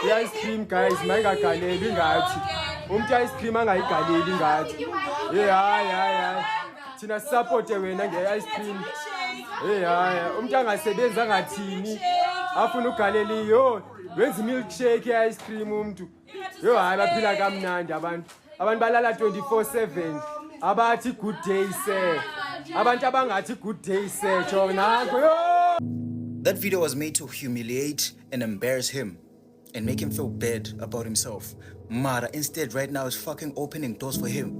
I-ice cream guys mayingagaleli ngathi umuntu i-ice cream angayigaleli ngathi hayi thina sisapote wena nge-ice cream hayi umuntu angasebenzi angathini afuna ugaleli yo wenza milkshake i-ice cream umuntu hayi baphila kamnandi abantu balala 24/7 abathi good day sir abantu abangathi good day sir nanko yo. That video was made to humiliate and embarrass him and make him feel bad about himself. Mara instead right now is fucking opening doors for him.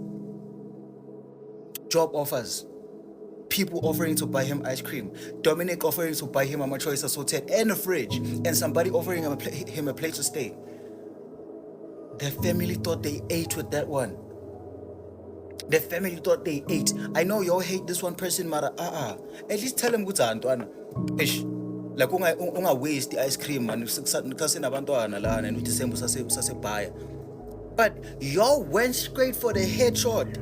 Job offers, people offering to buy him ice cream, Dominic offering to buy him a choice assorted and a fridge, and somebody offering him a place to stay. Their family thought they ate with that one. Their family thought they ate. I know y'all hate this one person, Mara. At least tell him good Antoine. Ish. Like unga waste the ice cream man kasi nabantwana lana and December sase buy. But y'all went straight for the headshot.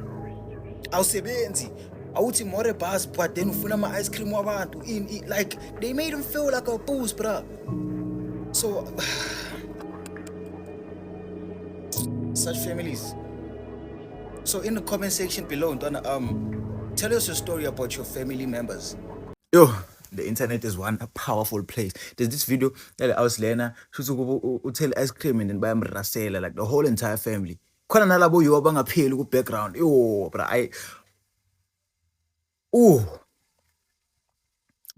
Awusebenzi. Awuthi more bus but then ufuna ama ice cream wabantu in like they made him feel like a boost, bruh. So such families. So in the comment section below, tell us your story about your family members. Yo, the internet is one powerful place. There's this video that I was learning. She's tell ice cream and then buy rasela like the whole entire family. Kwana nalabo yo banga pheli ku background. Yo,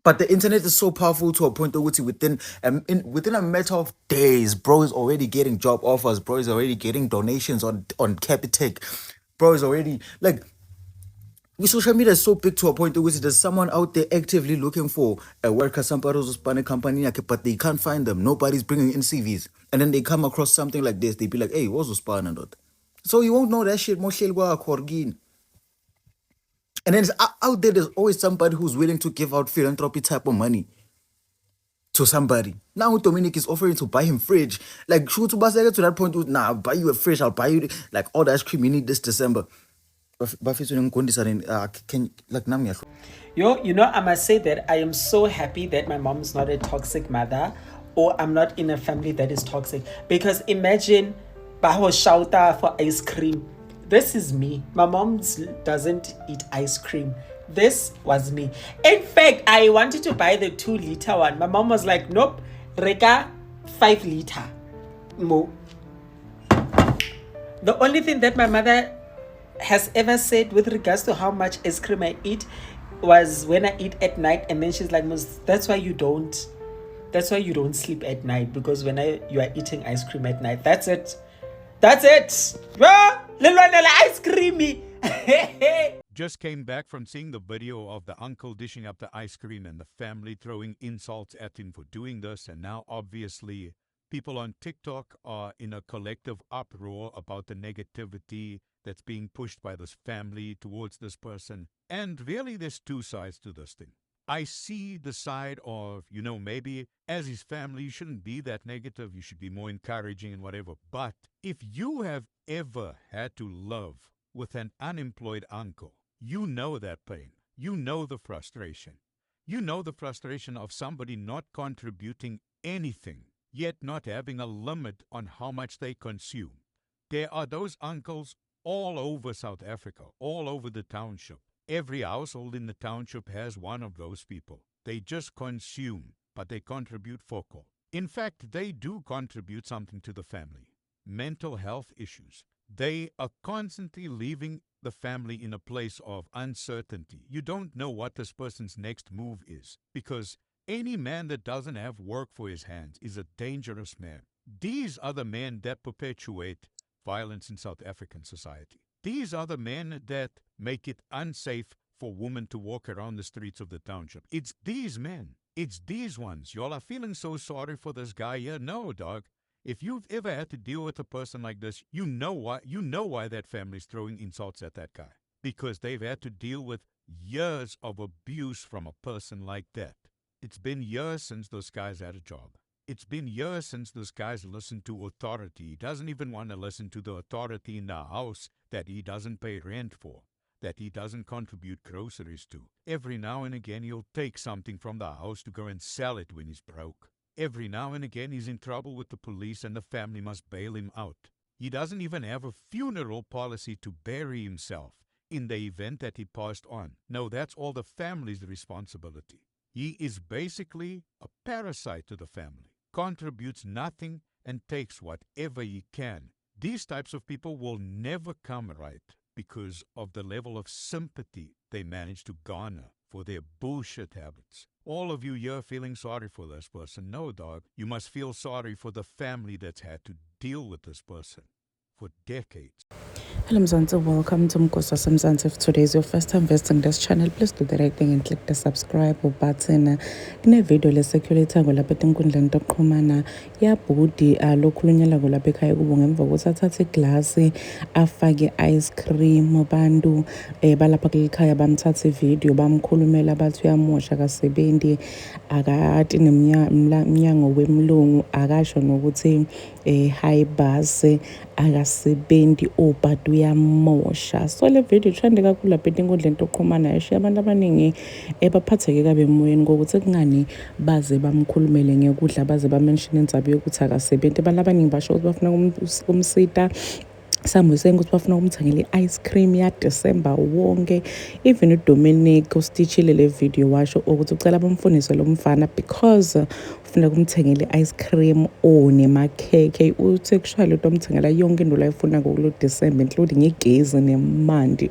but the internet is so powerful to a point that within a matter of days, bro is already getting job offers. Bro is already getting donations on Capitec. Bro is already like. Social media is so big to a point that there's someone out there actively looking for a worker, somebody who's a company, but they can't find them. Nobody's bringing in CVs. And then they come across something like this. They be like, hey, what's the span and that? So you won't know that shit. And then out there's always somebody who's willing to give out philanthropy type of money to somebody. Now Dominic is offering to buy him fridge. Like, shoot to that point, nah, I'll buy you a fridge. I'll buy you like all the ice cream you need this December. Yo, I must say that I am so happy that my mom's not a toxic mother, or I'm not in a family that is toxic. Because imagine baho shouta for ice cream. This is me. My mom doesn't eat ice cream. This was me. In fact, I wanted to buy the 2-liter one. My mom was like, nope, reka 5-liter. Mo. The only thing that my mother has ever said with regards to how much ice cream I eat was when I eat at night, and then she's like, that's why you don't sleep at night, because when you are eating ice cream at night, that's it. Ice creamy. Just came back from seeing the video of the uncle dishing up the ice cream and the family throwing insults at him for doing this, and now obviously people on TikTok are in a collective uproar about the negativity that's being pushed by this family towards this person. And really, there's two sides to this thing. I see the side of, maybe as his family, you shouldn't be that negative. You should be more encouraging and whatever. But if you have ever had to live with an unemployed uncle, you know that pain. You know the frustration. You know the frustration of somebody not contributing anything, yet not having a limit on how much they consume. There are those uncles all over South Africa, all over the township. Every household in the township has one of those people. They just consume, but they contribute focal. In fact, they do contribute something to the family. Mental health issues. They are constantly leaving the family in a place of uncertainty. You don't know what this person's next move is, because any man that doesn't have work for his hands is a dangerous man. These are the men that perpetuate violence in South African society. These are the men that make it unsafe for women to walk around the streets of the township. It's these men. It's these ones. Y'all are feeling so sorry for this guy here. No, dog. If you've ever had to deal with a person like this, you know why that family's throwing insults at that guy. Because they've had to deal with years of abuse from a person like that. It's been years since those guys had a job. It's been years since this guy's listened to authority. He doesn't even want to listen to the authority in the house that he doesn't pay rent for, that he doesn't contribute groceries to. Every now and again, he'll take something from the house to go and sell it when he's broke. Every now and again, he's in trouble with the police and the family must bail him out. He doesn't even have a funeral policy to bury himself in the event that he passed on. No, that's all the family's responsibility. He is basically a parasite to the family, contributes nothing and takes whatever he can. These types of people will never come right because of the level of sympathy they manage to garner for their bullshit habits. All of you here feeling sorry for this person. No, dog. You must feel sorry for the family that's had to deal with this person for decades. Hello Mzansi, welcome to Mkosi Mzansi. If today is your first time visiting this channel, please do the right thing and click the subscribe button. Kune video leseculator ngolapha enkundleni tokuxhumana yabhudi lokhulunyelwa ngolapha ekhaya kubo ngemva kokuthi athathe iglasi afake ice cream. Abantu balapha kulikhaya bamthatha ivideo bamkhulumela bathi uyamosha akasebenzi akati nemnyango wemlungu akasho nokuthi hi base akasebenzi obhadu uyamosha. So le video trend kakhulu lapha enkundleni tokuxhumana eshiya abantu abaningi baphatheke kabe emoyeni ngokuthi kungani baze bamkhulumele ngekudla baze bamention indzaba yokuthi akasebenzi. Abantu abaningi basho ukuthi bafuna kumsita Some saying ukuthi bafuna ukumthengela ice cream ya December wonke. Even uDominic ustichile le video washo ukuthi ucela bamfundise lo mfana because ufuna kumthengela ice cream onemakhekhe. Uthi actually utomthengela yonke into la ifuna ngokulo December including igezi nemandi.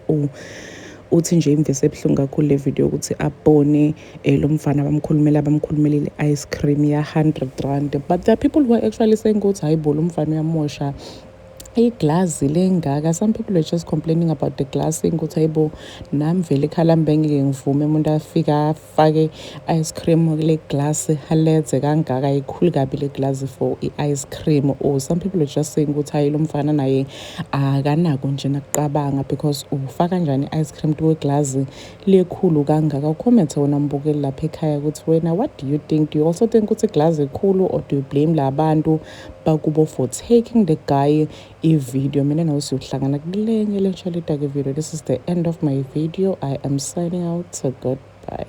Uthi nje imvese ebuhlungu kakhulu le video ukuthi abone lo mfana bamkhulumelele ice cream ya 100 rand. But there are people who are actually saying ukuthi hayibo lo mfana uyamosha iglass lengaka. Some people are just complaining about the glass ukuthi hayibo nami vele ekhalambe ngeke ngivume umuntu afika afake ice cream kule glass haledze kangaka ikhulu kabi le glass for ice cream. Or some people are just saying ukuthi hayi lo mfana naye akanako nje nakuqabanga because ufaka kanjani ice cream to glass lekhulu kangaka. Comment wona mbukeli lapha ekhaya ukuthi wena what do you think? Do you also think ukuthi glass ekhulu or do you blame labantu bakubo for taking the guy video? Mina nawe siyohlangana kulenye lecture video. This is the end of my video. I am signing out. So goodbye.